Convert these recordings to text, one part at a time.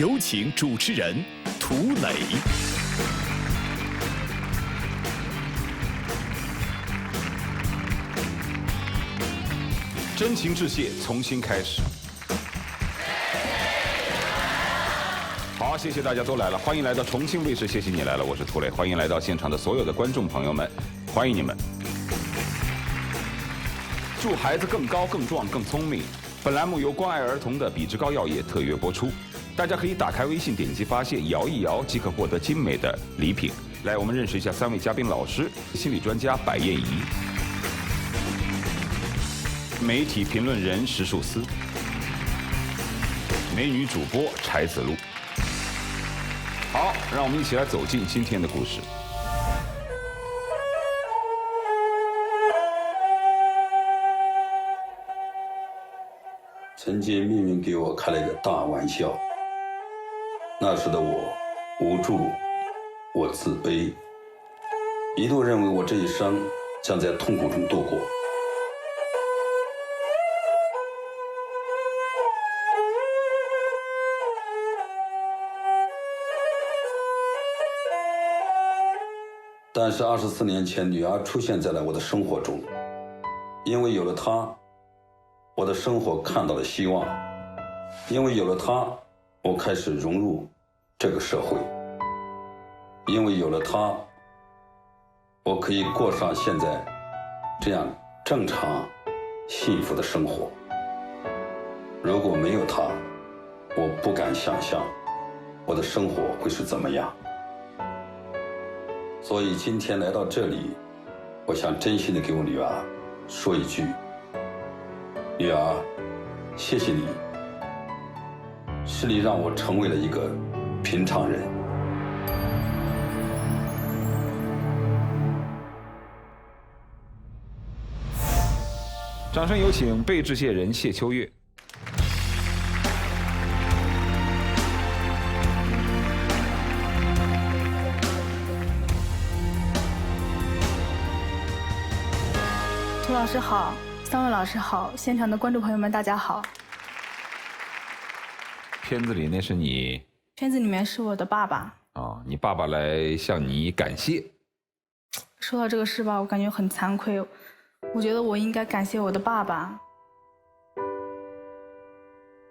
有请主持人涂磊。真情致谢，重新开始。好，谢谢大家都来了，欢迎来到重庆卫视，谢谢你来了，我是涂磊，欢迎来到现场的所有的观众朋友们，欢迎你们。祝孩子更高、更壮、更聪明。本栏目由关爱儿童的比之高药业特约播出。大家可以打开微信，点击发现，摇一摇即可获得精美的礼品。来，我们认识一下3位嘉宾老师：心理专家白燕怡，媒体评论人石树思，美女主播柴子路。好，让我们一起来走进今天的故事。曾经命运给我开了一个大玩笑，那时的我无助，我自卑，一度认为我这一生将在痛苦中度过。但是24年前，女儿出现在了我的生活中，因为有了她，我的生活看到了希望，因为有了她，我开始融入这个社会，因为有了她，我可以过上现在这样正常幸福的生活。如果没有她，我不敢想象我的生活会是怎么样。所以今天来到这里，我想真心的给我女儿说一句：女儿，谢谢你，是你让我成为了一个平常人。掌声有请被致谢人谢秋月。涂老师好，3位老师好，现场的观众朋友们大家好。片子里那是你？片子里面是我的爸爸。哦，你爸爸来向你感谢。说到这个事吧，我感觉很惭愧，我觉得我应该感谢我的爸爸。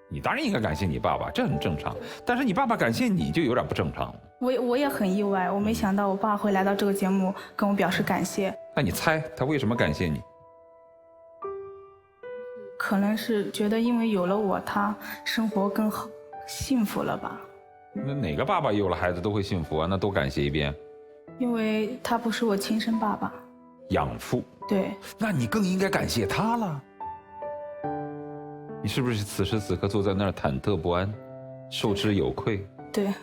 你当然应该感谢你爸爸，这很正常。但是你爸爸感谢你就有点不正常。我也很意外，我没想到我爸会来到这个节目跟我表示感谢。那你猜他为什么感谢你？可能是觉得因为有了我，他生活更好幸福了吧。那哪个爸爸有了孩子都会幸福啊？那多感谢一遍。因为他不是我亲生爸爸，养父。对。那你更应该感谢他了。你是不是此时此刻坐在那儿忐忑不安，受之有愧？对。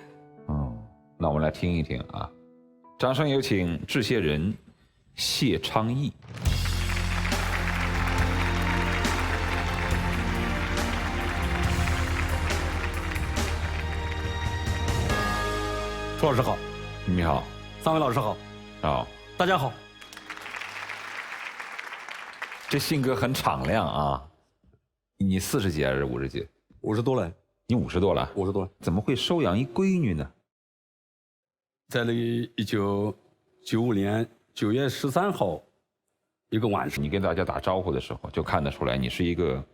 那我们来听一听啊，掌声有请致谢人谢昌义。涂老师好。你好。3位老师好。好。大家好。这性格很敞亮啊。你40几还是50几？50多了。你50多了？50多了。怎么会收养一闺女呢？在那1995年9月13号一个晚上，你跟大家打招呼的时候，就看得出来你是一个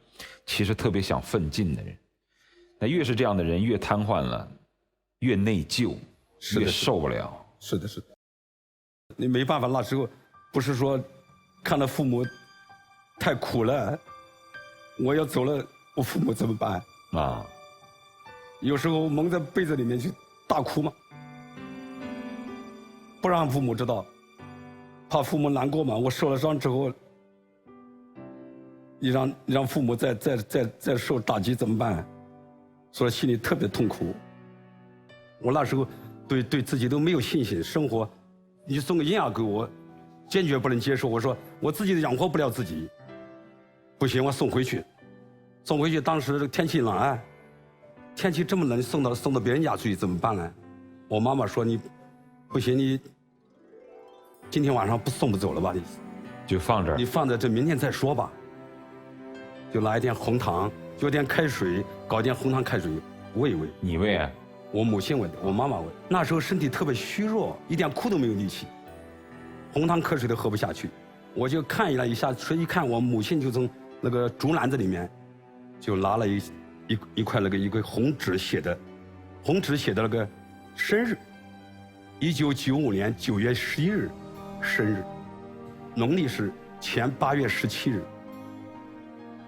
其实特别想奋进的人。那越是这样的人，越瘫痪了，越内疚，越受不了。是的，是的。你没办法，那时候不是说看到父母太苦了，我要走了，我父母怎么办啊？有时候蒙在被子里面去大哭嘛，不让父母知道，怕父母难过嘛。我受了伤之后，你让父母再受打击怎么办？所以心里特别痛苦。我那时候对自己都没有信心，生活你送个婴儿给我，坚决不能接受。我说我自己养活不了自己，不行，我送回去。送回去，当时天气冷啊，天气这么冷，送到别人家去怎么办呢？我妈妈说你不行，你今天晚上送不走了吧？你就放这儿，你放在这，明天再说吧。就拿一点红糖，就点开水，搞点红糖开水喂一喂。你喂啊？我母亲问的，我妈妈问。那时候身体特别虚弱，一点哭都没有力气，红汤瞌水都喝不下去。我就看了一下，一看我母亲就从那个竹篮子里面，就拿了一块红纸写的那个生日，1995年9月11日生日，农历是前8月17日。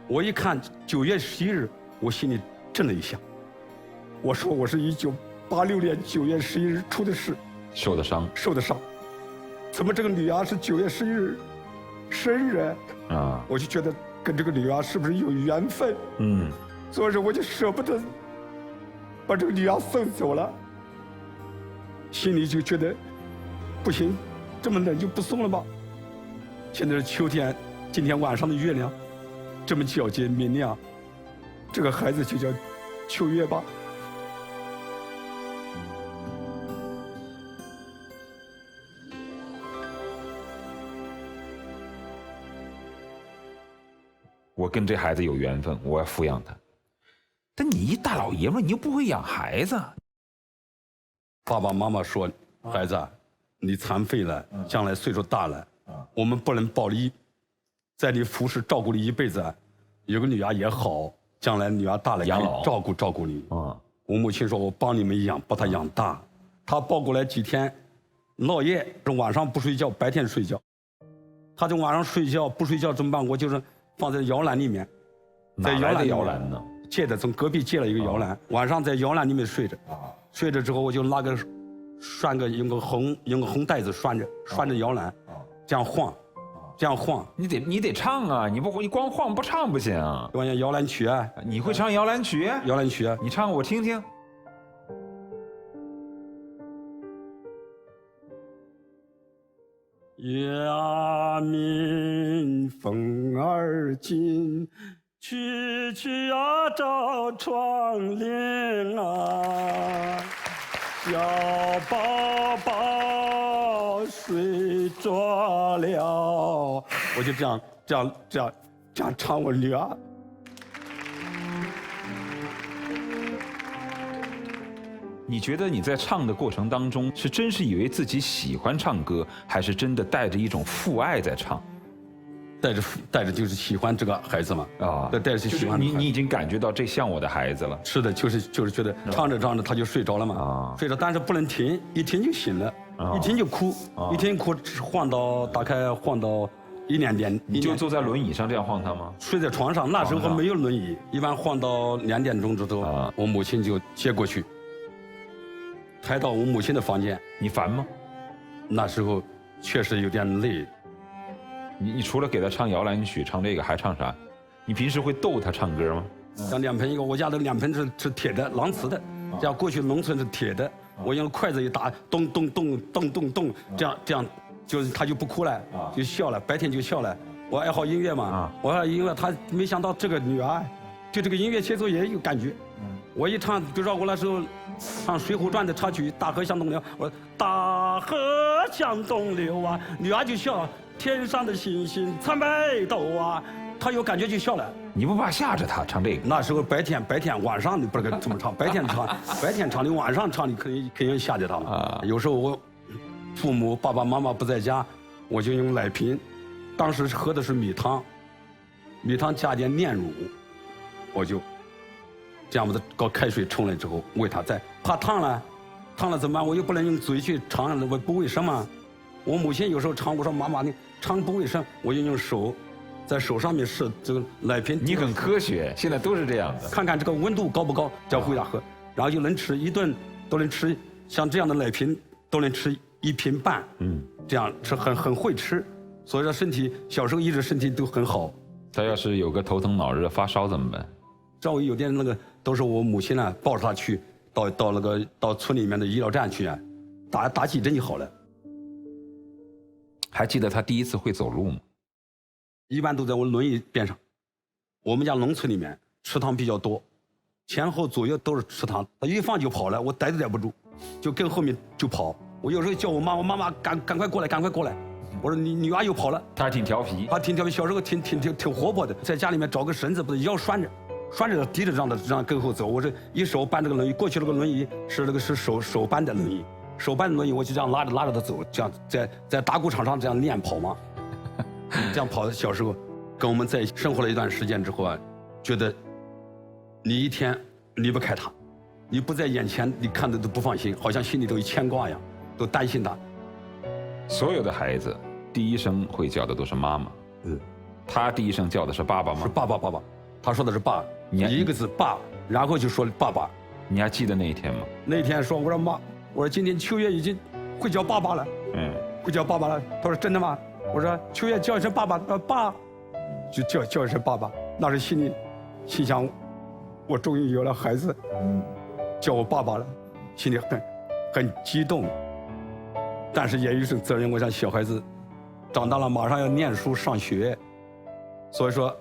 我一看9月11日，我心里震了一下。我说我是1986年9月11日出的事，受的伤，怎么这个女儿是9月11日生日啊？我就觉得跟这个女儿是不是有缘分？所以说我就舍不得把这个女儿送走了，心里就觉得不行，这么冷就不送了吧。现在是秋天，今天晚上的月亮这么皎洁明亮，这个孩子就叫秋月吧。我跟这孩子有缘分，我要抚养他。但你一大老爷们，你又不会养孩子。爸爸妈妈说：“孩子，你残废了，将来岁数大了，我们不能保你，在你服侍照顾你一辈子。有个女儿也好，将来女儿大了养老照顾你。”我母亲说：“我帮你们养，把她养大。”她抱过来几天，闹夜，晚上不睡觉，白天睡觉。她就晚上睡觉不睡觉怎么办？我就是放在摇篮里面，在摇篮呢？借的，从隔壁借了一个摇篮，晚上在摇篮里面睡着。睡着之后，我就拿个用个红带子拴着摇篮，这样晃。你得唱啊！你光晃不唱不行。玩摇篮曲啊！你会唱摇篮曲？摇篮曲啊！你唱我听听。呀，民风儿紧，去呀找窗棂啊，小宝宝睡着了。我就这样唱我女儿。你觉得你在唱的过程当中，是真是以为自己喜欢唱歌，还是真的带着一种父爱在唱？带着就是喜欢这个孩子嘛带着喜欢。你已经感觉到这像我的孩子了。是的，就是觉得唱着他就睡着了嘛睡着，但是不能停，一停就醒了，一停就哭，一停哭大概晃到1点点。你就坐在轮椅上这样晃他吗？睡在床上，那时候没有轮椅，一般晃到2点钟之后，我母亲就接过去，抬到我母亲的房间。你烦吗？那时候确实有点累。你除了给他唱摇篮曲，唱这个还唱啥？你平时会逗他唱歌吗？像脸盆一个，我家的脸盆是铁的，榔瓷的，这样过去农村是铁的，我用筷子一打，咚咚咚咚咚咚，这样，就是他就不哭了，就笑了，白天就笑了。我爱好音乐嘛，我爱音乐，他没想到这个女儿对这个音乐协奏也有感觉。我一唱，比如说我那时候唱《水浒传》的插曲《大河向东流》，我说大河向东流啊，女儿就笑，天上的星星参北斗啊，她有感觉就笑了。你不怕吓着她唱这个？那时候白天晚上你不知道怎么唱，白天唱你晚上唱你肯定吓着她嘛。有时候我父母爸爸妈妈不在家，我就用奶瓶，当时喝的是米汤加点炼乳，我就这样把它搞开水冲了之后喂他，再怕烫了怎么办？我又不能用嘴去尝，我不卫生嘛。我母亲有时候尝，我说妈妈你尝不卫生，我就用手在手上面试这个奶瓶。你很科学，现在都是这样的。看看这个温度高不高，这样回答喝，然后就能吃一顿都能吃，像这样的奶瓶都能吃1瓶半，这样是很会吃，所以说小时候一直身体都很好。他要是有个头疼脑热发烧怎么办？稍微有点那个，都是我母亲呢抱着他去到村里面的医疗站去打几针就好了。还记得他第一次会走路吗？一般都在我轮椅边上。我们家农村里面池塘比较多，前后左右都是池塘，他一放就跑了，我逮都逮不住，就跟后面就跑。我有时候叫我妈赶快过来。我说你女儿又跑了。他挺调皮，小时候挺活泼的，在家里面找个绳子把腰拴着，拴着提着这样跟后走。我这一手搬这个轮椅，过去那个轮椅是手搬的轮椅，手搬的轮椅我就这样拉着他走，这样在打鼓场上这样练跑嘛。这样跑，小时候跟我们在一起生活了一段时间之后啊，觉得你一天离不开他，你不在眼前，你看着都不放心，好像心里都有牵挂一样，都担心他。所有的孩子第一声会叫的都是妈妈，他第一声叫的是爸爸吗？是爸爸，他说的是爸，一个字爸，然后就说爸爸。你还记得那一天吗？那天说，我说妈，我说今天秋月已经会叫爸爸了，会叫爸爸了。他说真的吗？我说秋月叫一声爸爸，爸，就叫一声爸爸。那时心里心想，我终于有了孩子，叫我爸爸了，心里很激动，但是也有一种责任。我想小孩子长大了马上要念书上学，所以说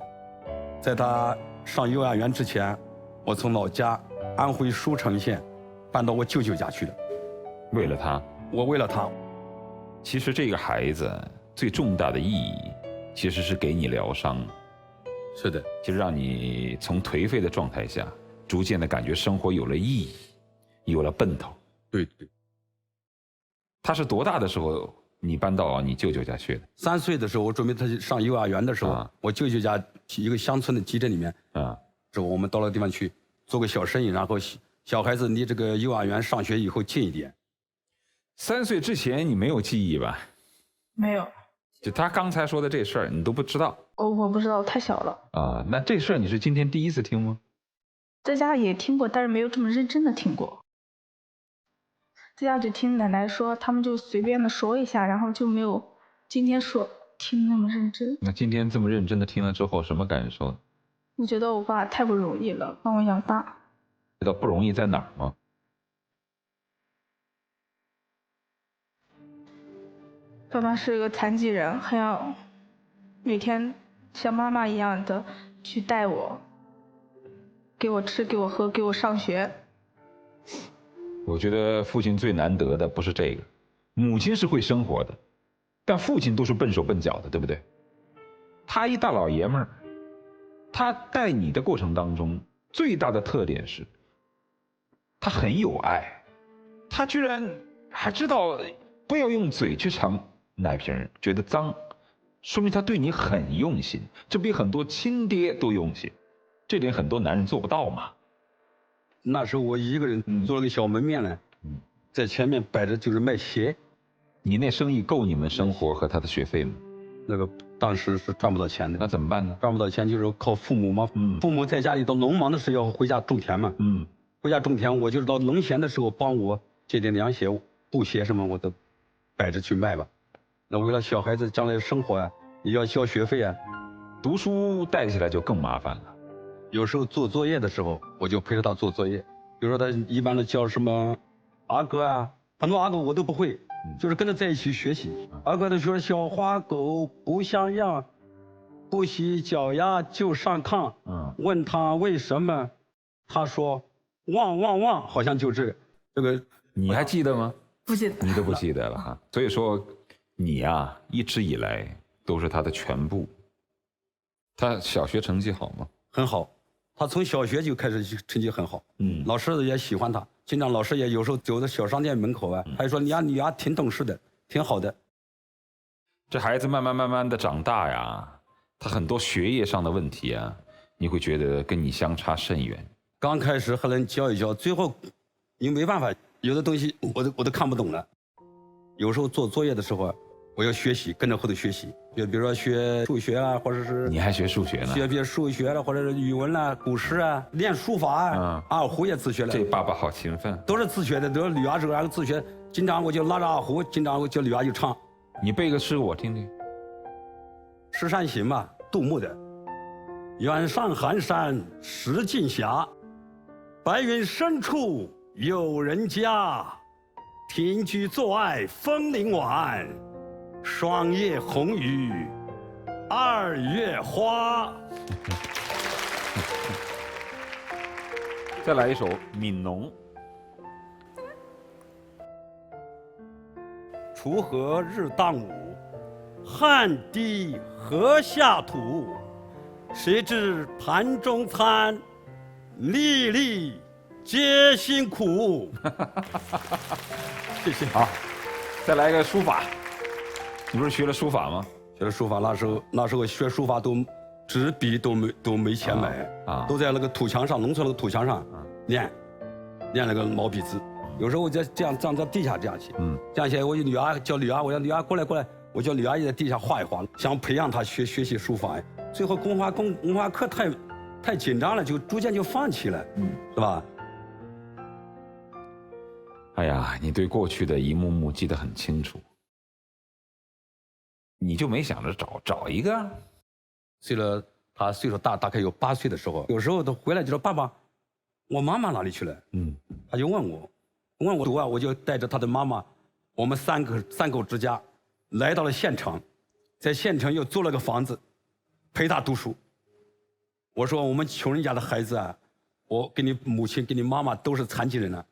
在他上幼儿园之前，我从老家安徽舒城县搬到我舅舅家去了。为了他，我为了他。其实这个孩子最重大的意义，其实是给你疗伤。是的，其实让你从颓废的状态下，逐渐的感觉生活有了意义，有了奔头。对。他是多大的时候你搬到你舅舅家去的？3岁的时候，我准备他上幼儿园的时候，我舅舅家一个乡村的集镇里面，之后我们到了地方去做个小生意，然后小孩子离这个幼儿园上学以后近一点。3岁之前你没有记忆吧？没有。就他刚才说的这事儿，你都不知道？我不知道，太小了。啊，那这事儿你是今天第一次听吗？在家也听过，但是没有这么认真的听过。在家只听奶奶说，他们就随便的说一下，然后就没有今天说听那么认真。那今天这么认真的听了之后，什么感受？我觉得我爸太不容易了，帮我养大。知道不容易在哪儿吗？爸爸是个残疾人，还要每天像妈妈一样的去带我，给我吃，给我喝，给我上学。我觉得父亲最难得的不是这个，母亲是会生活的，但父亲都是笨手笨脚的，对不对？他一大老爷们儿，他带你的过程当中最大的特点是，他很有爱，他居然还知道不要用嘴去尝奶瓶，觉得脏，说明他对你很用心，这比很多亲爹都用心，这点很多男人做不到嘛。那时候我一个人做了个小门面呢，在前面摆着就是卖鞋。你那生意够你们生活和他的学费吗？那个当时是赚不到钱的。那怎么办呢？赚不到钱就是靠父母嘛。父母在家里到农忙的时候要回家种田嘛。回家种田，我就是到农闲的时候帮我这点凉鞋、布鞋什么，我都摆着去卖吧。那为了小孩子将来生活啊，也要交学费啊。读书带起来就更麻烦了。有时候做作业的时候，我就陪着他做作业。比如说他一般的教什么阿哥啊，很多阿哥我都不会，就是跟他在一起学习。阿哥他说小花狗不像样，不洗脚丫就上炕。问他为什么，他说汪汪汪，好像就这个。你还记得吗？不记得。你都不记得了哈。所以说你啊，一直以来都是他的全部。他小学成绩好吗？很好。他从小学就开始成绩很好，老师也喜欢他，经常老师也有时候走到小商店门口啊，他就说你家女儿挺懂事的，挺好的。这孩子慢慢的长大呀，他很多学业上的问题啊，你会觉得跟你相差甚远。刚开始还能教一教，最后你没办法，有的东西我都看不懂了。有时候做作业的时候啊，我要学习，跟着后头学习，比如说学数学啊，或者是你还学数学呢？学别数学了，或者是语文啦、古诗啊，练书法啊。二胡也自学了。这爸爸好勤奋。都是自学的，都是女儿这个自学。经常我就拉着二胡，经常我叫女儿就唱。你背个诗我听听。《石山行》嘛，杜牧的。远上寒山石径斜，白云深处有人家。停居坐爱枫林晚，霜叶红于二月花。再来一首《悯农》。锄禾日当午，汗滴禾下土。谁知盘中餐，粒粒皆辛苦。谢谢。好，再来个书法。你不是学了书法吗？学了书法，那时候学书法都纸笔都没钱买啊，都在那个土墙上，农村那个土墙上练那个毛笔字。有时候我就这样站在地下这样写，这样写。我女儿叫女儿，我叫女儿过来，我叫女儿也在地下画一画，想培养她学习书法。最后文化课太紧张了，就逐渐就放弃了，是吧？哎呀，你对过去的一幕幕记得很清楚，你就没想着找一个？随着他岁数大概有8岁的时候，有时候他回来就说：“爸爸，我妈妈哪里去了？”他就问我读啊，我就带着他的妈妈，我们三口之家，来到了县城，在县城又租了个房子，陪他读书。我说我们穷人家的孩子啊，我给你母亲给你妈妈都是残疾人了，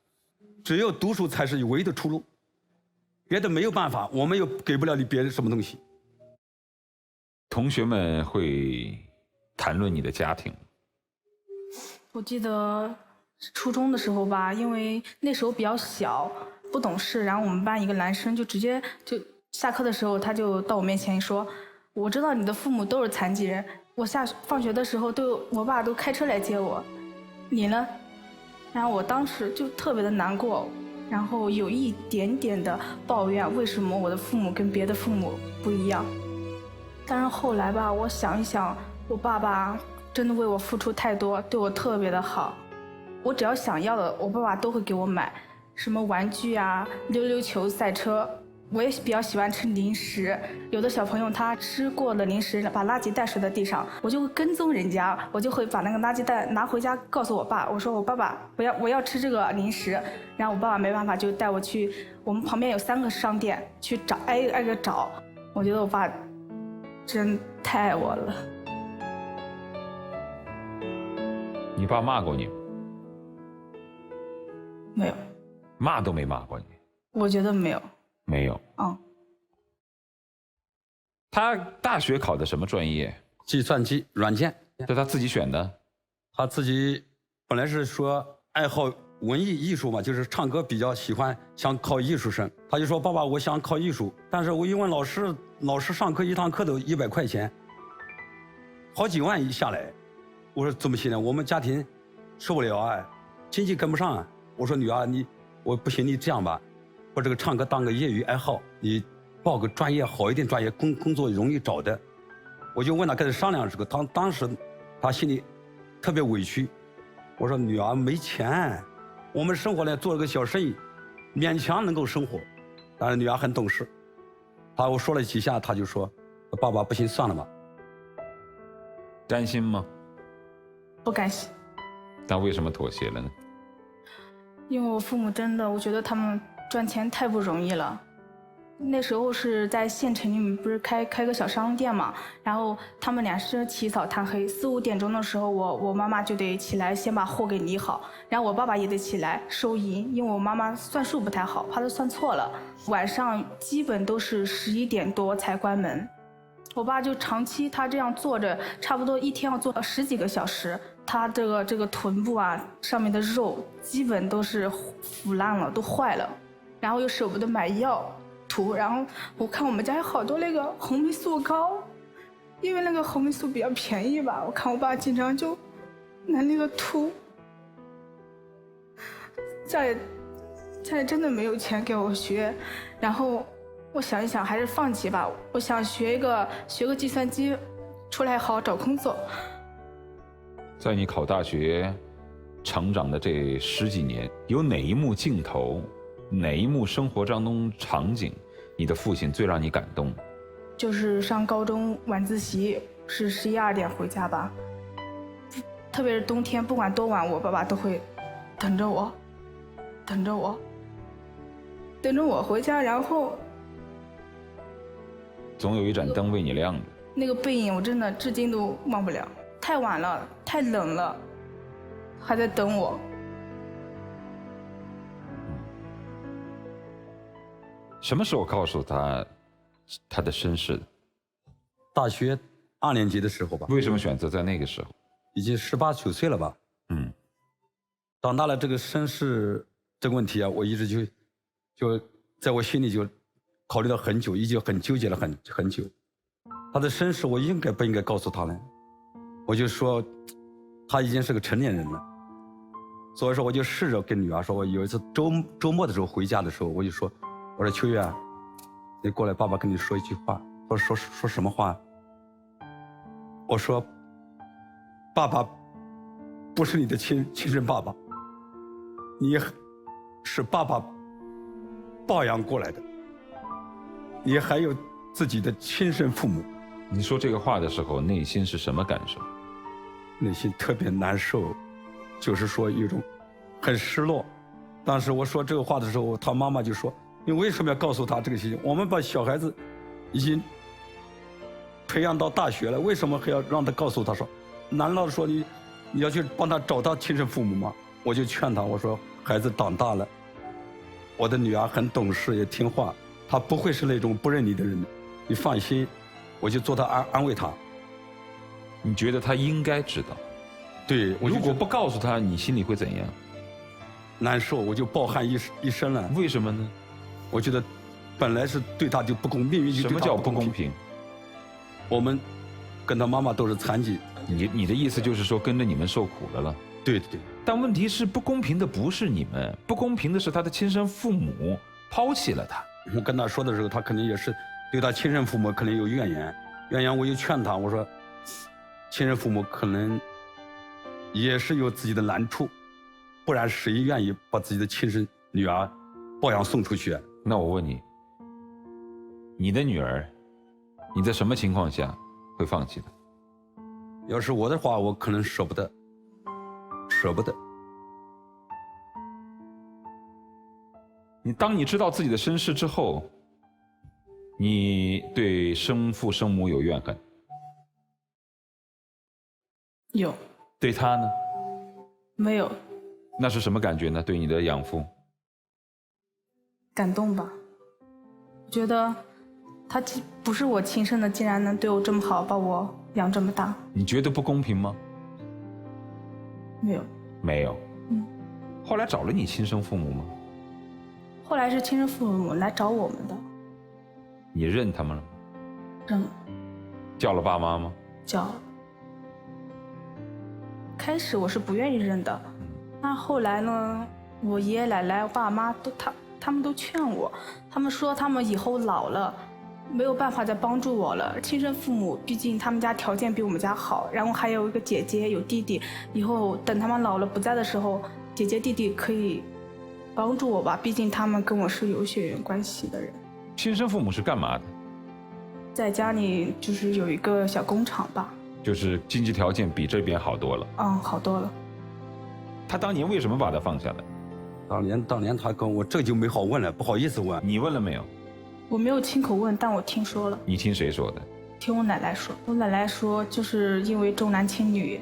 只有读书才是唯一的出路，别的没有办法，我们又给不了你别的什么东西。同学们会谈论你的家庭。我记得初中的时候吧，因为那时候比较小，不懂事，然后我们班一个男生就直接就下课的时候，他就到我面前说：“我知道你的父母都是残疾人，我放学的时候我爸都开车来接我，你呢？”然后我当时就特别的难过，然后有一点点的抱怨，为什么我的父母跟别的父母不一样。但是后来吧，我想一想，我爸爸真的为我付出太多，对我特别的好。我只要想要的，我爸爸都会给我买，什么玩具啊、溜溜球、赛车。我也比较喜欢吃零食，有的小朋友他吃过的零食，把垃圾袋甩在地上，我就会跟踪人家，我就会把那个垃圾袋拿回家，告诉我爸，我说我爸爸，我要吃这个零食。然后我爸爸没办法，就带我去我们旁边有3个商店去找，挨个找。我觉得我爸真太爱我了。你爸骂过你吗？没有，骂都没骂过你。我觉得没有。没有。他大学考的什么专业？计算机软件。这他自己选的？他自己本来是说爱好文艺艺术嘛，就是唱歌比较喜欢，想考艺术生。他就说：“爸爸，我想考艺术，但是我一问老师上课1堂课都100块钱，好几万一下来。”我说：“怎么行呢？我们家庭受不了啊，经济跟不上啊。”我说：“女儿，我不行，你这样吧，把这个唱歌当个业余爱好，你报个专业好一点专业，工作容易找的。”我就问他跟他商量这个，当时他心里特别委屈。我说：“女儿没钱，我们生活呢做了个小生意，勉强能够生活。”但是女儿很懂事，我说了几下，他就说：“爸爸不行，算了吧。”担心吗？不甘心。那为什么妥协了呢？因为我父母真的，我觉得他们赚钱太不容易了。那时候是在县城里面，不是开个小商店嘛，然后他们俩是起早贪黑，4、5点钟的时候，我妈妈就得起来先把货给理好，然后我爸爸也得起来收银，因为我妈妈算数不太好，怕她算错了。晚上基本都是11点多才关门。我爸就长期他这样坐着，差不多一天要坐10几个小时，他这个臀部啊上面的肉基本都是腐烂了，都坏了，然后又舍不得买药涂，然后我看我们家有好多那个红霉素膏，因为那个红霉素比较便宜吧，我看我爸经常就拿那个涂。家里真的没有钱给我学，然后我想一想还是放弃吧，我想学个计算机，出来好好找工作。在你考大学成长的这10几年，有哪一幕镜头，哪一幕生活当中场景，你的父亲最让你感动？就是上高中晚自习是11、12点回家吧，特别是冬天，不管多晚，我爸爸都会等着我回家，然后总有一盏灯为你亮着。那个背影我真的至今都忘不了，太晚了，太冷了，还在等我。什么时候告诉他的身世的？大学2年级的时候吧。为什么选择在那个时候？已经18、19岁了吧？长大了这个身世这个问题啊，我一直就在我心里就考虑了很久，已经很纠结了很久。他的身世我应该不应该告诉他呢？我就说他已经是个成年人了，所以说我就试着跟女儿说，我有一次周末的时候回家的时候，我就说，我说秋月啊，你过来，爸爸跟你说一句话。说什么话？我说爸爸不是你的亲生爸爸，你是爸爸抱养过来的，你还有自己的亲生父母。你说这个话的时候，内心是什么感受？内心特别难受，就是说有一种很失落。当时我说这个话的时候，他妈妈就说：“你为什么要告诉他这个事情？我们把小孩子已经培养到大学了，为什么还要让他告诉他说？难道说你要去帮他找他亲生父母吗？”我就劝他，我说：“孩子长大了，我的女儿很懂事也听话，她不会是那种不认你的人，你放心。”我就做他安慰他。你觉得他应该知道？对，如果不告诉他，你心里会怎样？难受，我就抱憾一生了。为什么呢？我觉得本来是对他就不公，命运就对他什么叫不公平？我们跟他妈妈都是残疾。你的意思就是说跟着你们受苦了？对对。但问题是不公平的不是你们，不公平的是他的亲生父母抛弃了他。我跟他说的时候，他肯定也是对他亲生父母肯定有怨言。我就劝他，我说亲生父母可能也是有自己的难处，不然谁愿意把自己的亲生女儿抱养送出去？那我问你，你的女儿，你在什么情况下会放弃的？要是我的话，我可能舍不得。当你知道自己的身世之后，你对生父生母有怨恨？有。对他呢？没有。那是什么感觉呢？对你的养父？感动吧。觉得他不是我亲生的，竟然能对我这么好，把我养这么大。你觉得不公平吗？没有。没有。后来找了你亲生父母吗？后来是亲生父母来找我们的。你认他们了吗？认了。叫了爸妈吗？叫了。开始我是不愿意认的，那后来呢，我爷爷奶奶、爸妈他们都劝我，他们说他们以后老了，没有办法再帮助我了。亲生父母毕竟他们家条件比我们家好，然后还有一个姐姐有弟弟，以后等他们老了不在的时候，姐姐弟弟可以帮助我吧，毕竟他们跟我是有血缘关系的人。亲生父母是干嘛的？在家里就是有一个小工厂吧。就是经济条件比这边好多了。好多了。他当年为什么把他放下来？当年他跟我这就没好问了，不好意思问。你问了没有？我没有亲口问，但我听说了。你听谁说的？听我奶奶说。我奶奶说，就是因为重男轻女。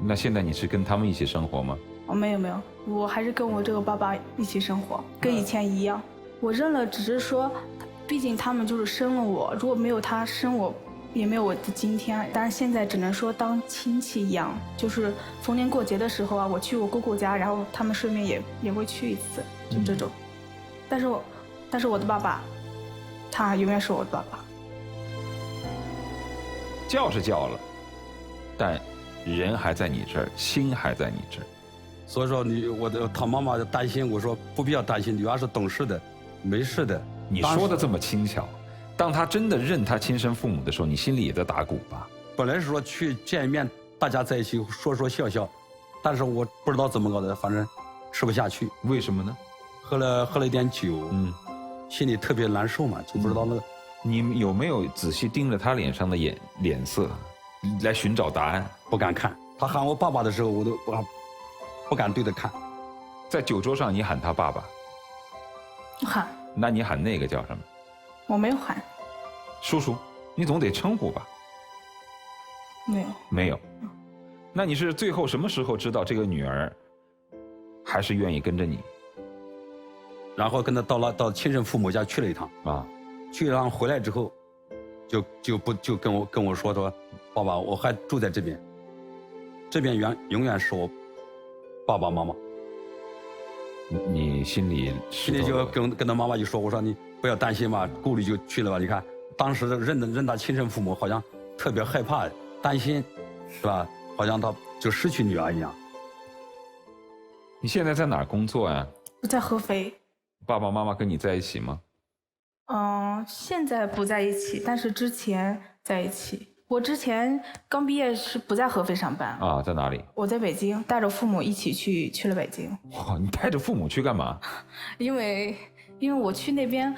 那现在你是跟他们一起生活吗？没有，我还是跟我这个爸爸一起生活，跟以前一样。我认了，只是说，毕竟他们就是生了我，如果没有他生我，也没有我的今天。但是现在只能说当亲戚一样，就是逢年过节的时候啊，我去我姑姑家，然后他们顺便也会去一次，就这种。但是我的爸爸，他永远是我的爸爸。叫是叫了，但人还在你这儿，心还在你这儿。所以说他妈妈担心，我说不必要担心，女儿是懂事的，没事的。你说的这么轻巧，当他真的认他亲生父母的时候，你心里也在打鼓吧？本来是说去见一面，大家在一起说笑，但是我不知道怎么搞的，反正吃不下去。为什么呢？喝了一点酒，心里特别难受嘛，就不知道那个。你有没有仔细盯着他脸上的脸色，来寻找答案？不敢看，他喊我爸爸的时候，我都不敢对着看。在酒桌上，你喊他爸爸？喊。那你喊那个叫什么？我没有喊。叔叔，你总得称呼吧？没有。那你是最后什么时候知道这个女儿还是愿意跟着你？然后跟他到亲生父母家去了一趟啊，去了一趟回来之后，就跟我说，爸爸，我还住在这边，这边永远是我爸爸妈妈。你心里就跟他妈妈就说，我说你不要担心嘛，顾虑就去了吧。你看当时认他亲生父母，好像特别害怕担心，是吧？好像他就失去女儿一样。你现在在哪儿工作呀？我在合肥。爸爸妈妈跟你在一起吗？现在不在一起，但是之前在一起。我之前刚毕业是不在合肥上班啊，在哪里？我在北京，带着父母一起去了北京。哇，你带着父母去干嘛？因为我去那边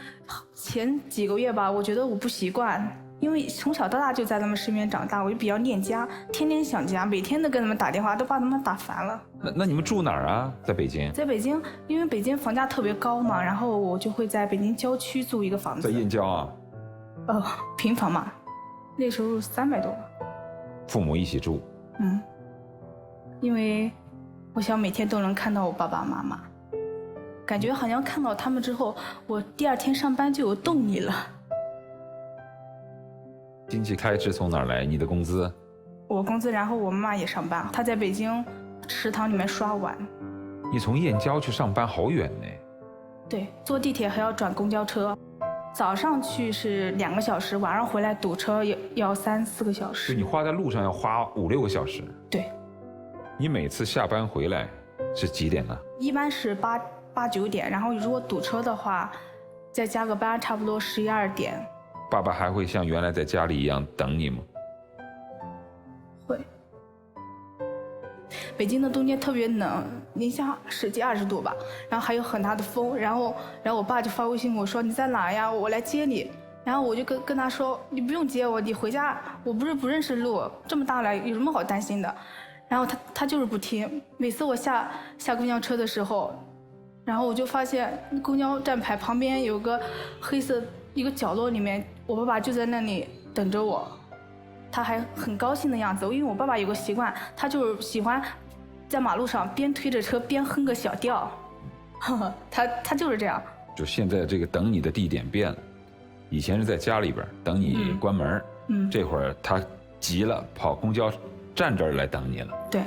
前几个月吧，我觉得我不习惯，因为从小到大就在他们身边长大，我就比较恋家，天天想家，每天都跟他们打电话，都把他们打烦了。那你们住哪儿啊？在北京？在北京，因为北京房价特别高嘛，然后我就会在北京郊区租一个房子。在燕郊啊？平房嘛，那时候300多。父母一起住？因为我想每天都能看到我爸爸妈妈，感觉好像看到他们之后，我第2天上班就有动力了。经济开支从哪儿来？你的工资？我工资，然后我妈妈也上班，她在北京食堂里面刷碗。你从燕郊去上班好远呢？对，坐地铁还要转公交车，早上去是2个小时，晚上回来堵车要3、4个小时。就你花在路上要花5、6个小时。对。你每次下班回来是几点呢？一般是8、9点，然后如果堵车的话，再加个班，差不多11、12点。爸爸还会像原来在家里一样等你吗？会。北京的冬天特别冷，零下10几20度吧，然后还有很大的风，然后我爸就发微信跟我说你在哪呀，我来接你。然后我就跟他说你不用接我，你回家，我不认识路，这么大了有什么好担心的。然后他就是不听，每次我下公交车的时候，然后我就发现公交站牌旁边有个黑色一个角落里面，我爸爸就在那里等着我，他还很高兴的样子。因为我爸爸有个习惯，他就是喜欢在马路上边推着车边哼个小调，他就是这样。就现在这个等你的地点变了，以前是在家里边等你关门，这会儿他急了跑公交站这儿来等你了。对，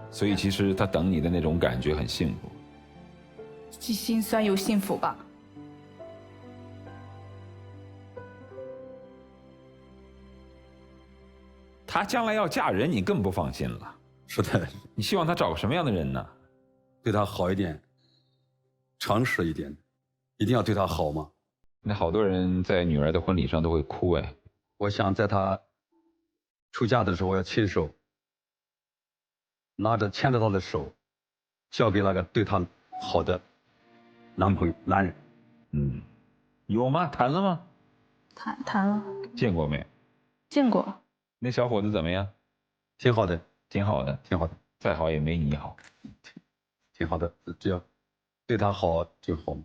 所以其实他等你的那种感觉很幸福，既心酸又幸福吧。他将来要嫁人，你更不放心了。是的。你希望他找个什么样的人呢？对他好一点，诚实一点，一定要对他好嘛。那好多人在女儿的婚礼上都会哭哎。我想在她出嫁的时候，我要亲手牵着她的手，交给那个对她好的男人。有吗？谈了吗？谈了。见过没？见过。那小伙子怎么样？挺好的，挺好的，挺好的。再好也没你好。挺好的，只要对他好就好，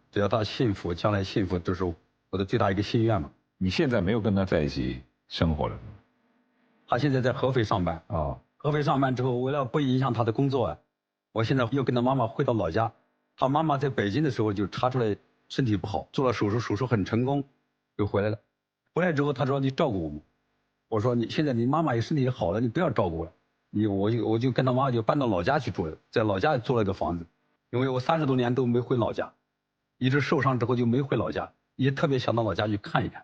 只要他幸福，将来幸福，这是我的最大一个心愿嘛。你现在没有跟他在一起生活了？他现在在合肥上班啊。合肥上班之后，为了不影响他的工作，我现在又跟他妈妈回到老家。他妈妈在北京的时候就查出来身体不好，做了手术，手术很成功，就回来了。回来之后，他说你照顾我们。我说现在你妈妈也身体也好了，你不要照顾了。我就跟他妈就搬到老家去住了，在老家租了个房子，因为我30多年都没回老家，一直受伤之后就没回老家，也特别想到老家去看一看。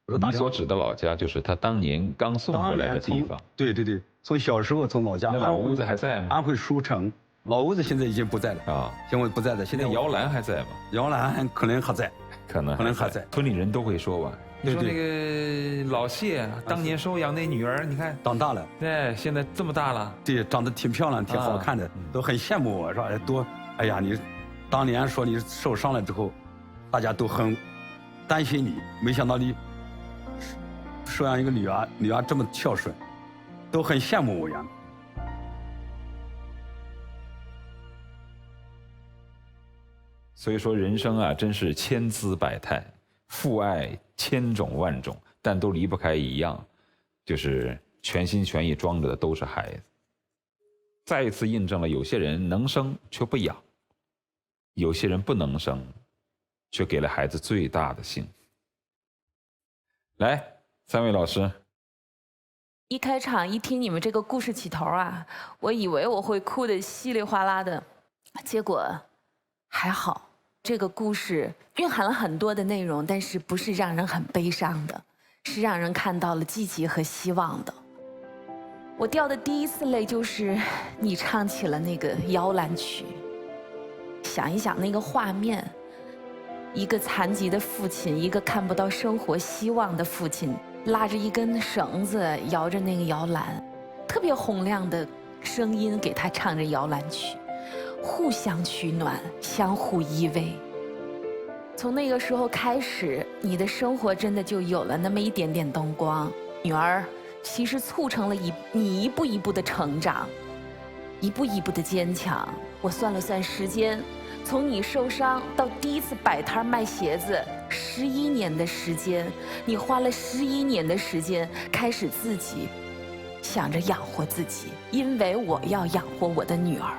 我说你所指的老家就是他当年刚送回来的地方。对，从小时候从老家。那老屋子还在吗？安徽舒城，老屋子现在已经不在了啊，现在不在了。现在摇篮还在吗？摇篮可能还在，可能还在。村里人都会说吧。你说那个老谢当年收养那女儿，你看长大了，对，现在这么大了，对，长得挺漂亮，挺好看的，都很羡慕我，是吧？哎呀，你当年说你受伤了之后，大家都很担心你，没想到你收养一个女儿这么孝顺，都很羡慕我呀。所以说人生啊，真是千姿百态，父爱千种万种，但都离不开一样，就是全心全意装着的都是孩子。再一次印证了有些人能生却不养，有些人不能生，却给了孩子最大的幸福。来，3位老师。一开场一听你们这个故事起头啊，我以为我会哭得稀里哗啦的，结果还好。这个故事蕴含了很多的内容，但是不是让人很悲伤的，是让人看到了积极和希望的。我掉的第一次泪就是你唱起了那个摇篮曲。想一想那个画面，一个残疾的父亲，一个看不到生活希望的父亲，拉着一根绳子摇着那个摇篮，特别洪亮的声音给他唱着摇篮曲，互相取暖，相互依偎。从那个时候开始，你的生活真的就有了那么一点点灯光。女儿其实促成了你一步一步的成长，一步一步的坚强。我算了算时间，从你受伤到第一次摆摊卖鞋子，11年的时间，你花了11年的时间开始自己想着养活自己，因为我要养活我的女儿。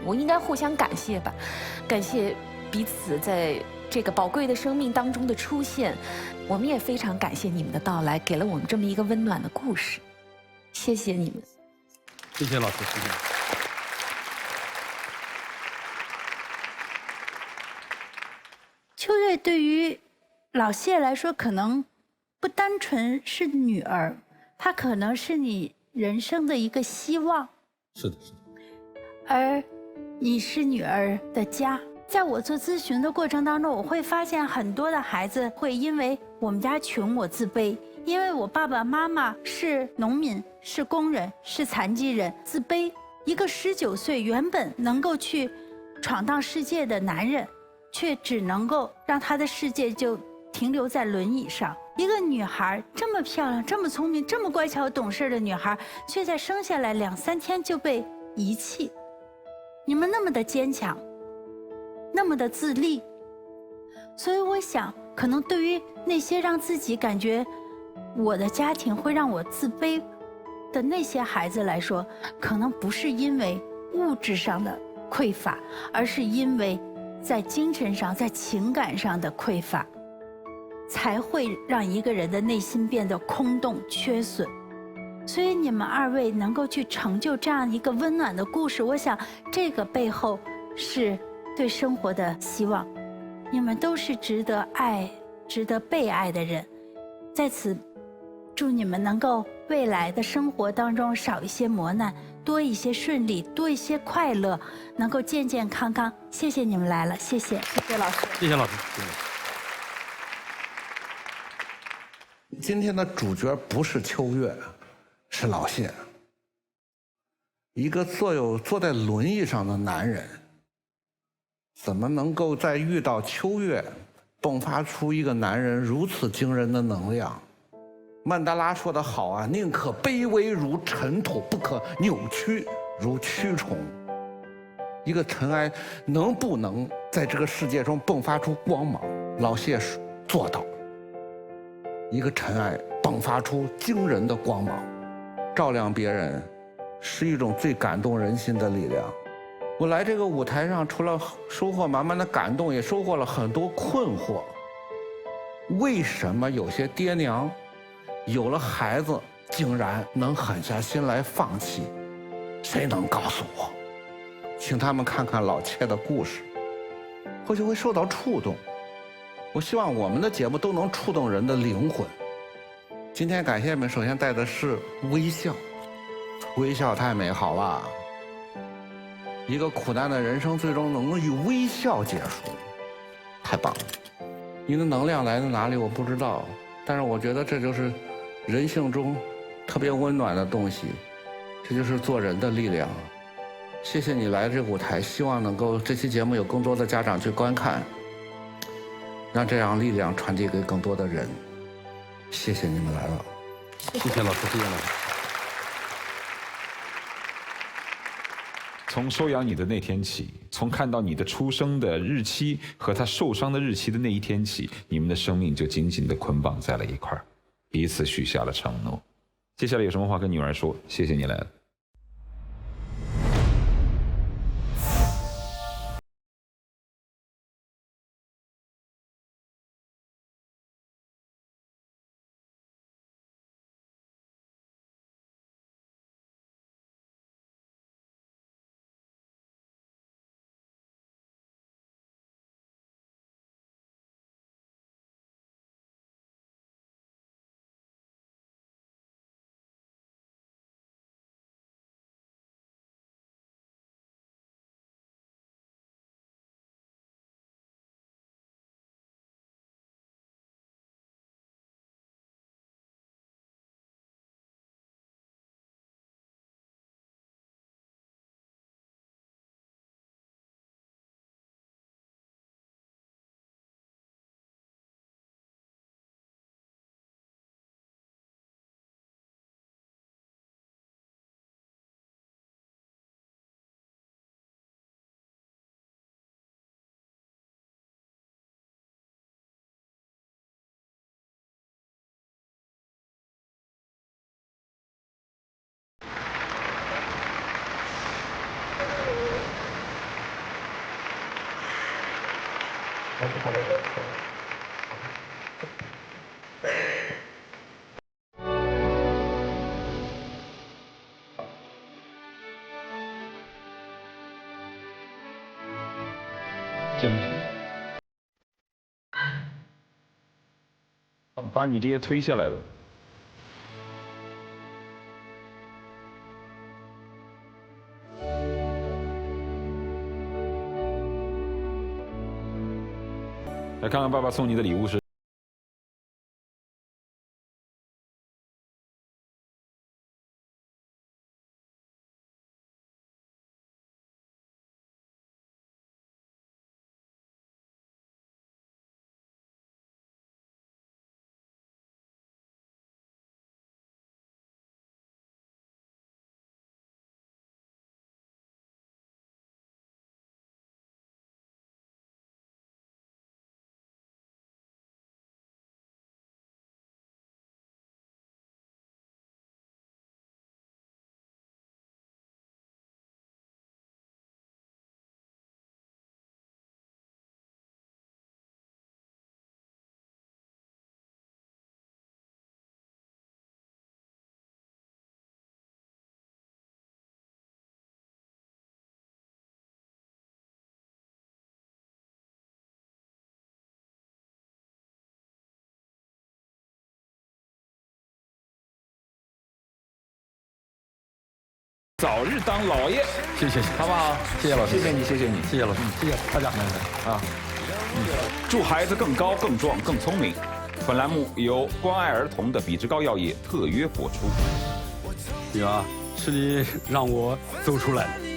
我应该互相感谢吧，感谢彼此在这个宝贵的生命当中的出现。我们也非常感谢你们的到来，给了我们这么一个温暖的故事。谢谢你们。谢谢老师，谢谢。秋月对于老谢来说，可能不单纯是女儿，她可能是你人生的一个希望。是的，是的。而你是女儿的家。在我做咨询的过程当中，我会发现很多的孩子会因为我们家穷我自卑，因为我爸爸妈妈是农民，是工人，是残疾人，自卑。一个19岁原本能够去闯荡世界的男人，却只能够让他的世界就停留在轮椅上。一个女孩这么漂亮，这么聪明，这么乖巧懂事的女孩，却在生下来2、3天就被遗弃。你们那么的坚强，那么的自立，所以我想，可能对于那些让自己感觉我的家庭会让我自卑的那些孩子来说，可能不是因为物质上的匮乏，而是因为在精神上、在情感上的匮乏，才会让一个人的内心变得空洞、缺损。所以你们2位能够去成就这样一个温暖的故事，我想这个背后是对生活的希望。你们都是值得爱、值得被爱的人，在此祝你们能够未来的生活当中少一些磨难，多一些顺利，多一些快乐，能够健健康康。谢谢你们来了，谢谢，谢谢老师，谢谢老师，谢谢。今天的主角不是秋月，是老谢。一个坐在轮椅上的男人，怎么能够在遇到秋月，迸发出一个男人如此惊人的能量？曼德拉说得好啊，宁可卑微如尘土，不可扭曲如蛆虫。一个尘埃能不能在这个世界中迸发出光芒？老谢做到。一个尘埃迸发出惊人的光芒，照亮别人，是一种最感动人心的力量。我来这个舞台上，除了收获满满的感动，也收获了很多困惑。为什么有些爹娘有了孩子，竟然能狠下心来放弃？谁能告诉我？请他们看看老切的故事，或许会受到触动。我希望我们的节目都能触动人的灵魂。今天感谢你们，首先带的是微笑，微笑太美好了。一个苦难的人生最终能以微笑结束，太棒了。你的能量来自哪里我不知道，但是我觉得这就是人性中特别温暖的东西，这就是做人的力量。谢谢你来这个舞台，希望能够这期节目有更多的家长去观看，让这样力量传递给更多的人。谢谢你们来了，谢谢老师，谢谢老师。从收养你的那天起，从看到你的出生的日期和他受伤的日期的那一天起，你们的生命就紧紧地捆绑在了一块儿，彼此许下了承诺。接下来有什么话跟女儿说？谢谢你来了。把你爹推下来了。来看看爸爸送你的礼物是。早日当老爷，谢谢，好不好？谢谢老师，谢谢你，谢谢你，谢谢老师，谢谢大家啊！祝孩子更高、更壮、更聪明。本栏目由关爱儿童的比之高药业特约播出。女儿，是你让我走出来的。